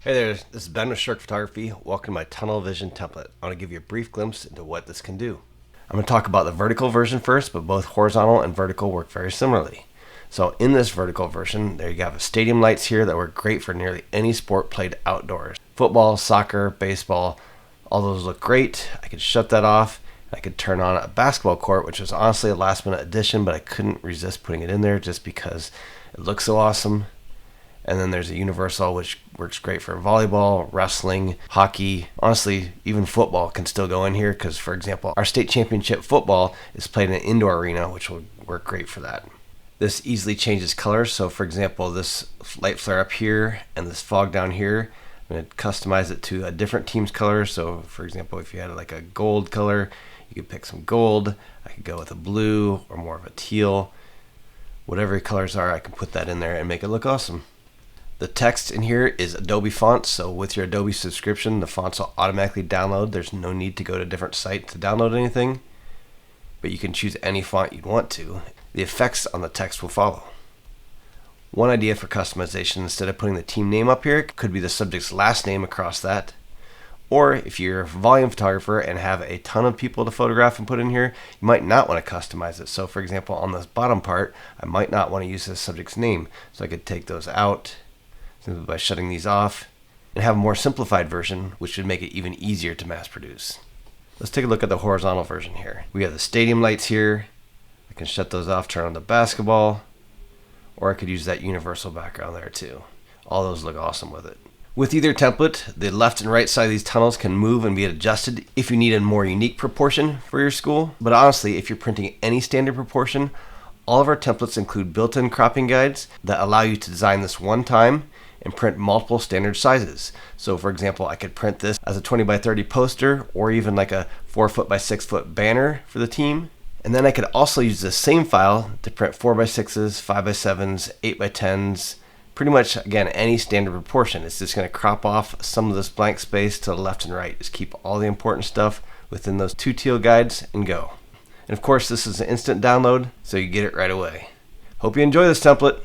Hey there, this is Ben with Shirk Photography. Welcome to my tunnel vision template. I want to give you a brief glimpse into what this can do. I'm going to talk about the vertical version first, but both horizontal and vertical work very similarly. So in this vertical version, there you have stadium lights here that work great for nearly any sport played outdoors. Football, soccer, baseball, all those look great. I could shut that off. I could turn on a basketball court, which was honestly a last minute addition, but I couldn't resist putting it in there just because it looks so awesome. And then there's a universal, which works great for volleyball, wrestling, hockey. Honestly, even football can still go in here because, for example, our state championship football is played in an indoor arena, which will work great for that. This easily changes colors. So, for example, this light flare up here and this fog down here, I'm going to customize it to a different team's color. So, for example, if you had like a gold color, you could pick some gold. I could go with a blue or more of a teal. Whatever your colors are, I can put that in there and make it look awesome. The text in here is Adobe fonts, so with your Adobe subscription, the fonts will automatically download. There's no need to go to a different site to download anything, but you can choose any font you'd want to. The effects on the text will follow. One idea for customization, instead of putting the team name up here, could be the subject's last name across that. Or if you're a volume photographer and have a ton of people to photograph and put in here, you might not want to customize it. So for example, on this bottom part, I might not want to use the subject's name. So I could take those out simply by shutting these off and have a more simplified version, which would make it even easier to mass produce. Let's take a look at the horizontal version here. We have the stadium lights here. I can shut those off, turn on the basketball, or I could use that universal background there too. All those look awesome with it. With either template, the left and right side of these tunnels can move and be adjusted if you need a more unique proportion for your school. But honestly, if you're printing any standard proportion, all of our templates include built-in cropping guides that allow you to design this one time and print multiple standard sizes. So for example, I could print this as a 20 by 30 poster or even like a 4 foot by 6 foot banner for the team. And then I could also use the same file to print 4 by 6s, 5 by 7s, 8 by 10s, pretty much, again, any standard proportion. It's just going to crop off some of this blank space to the left and right. Just keep all the important stuff within those two teal guides and go. And of course, this is an instant download, so you get it right away. Hope you enjoy this template.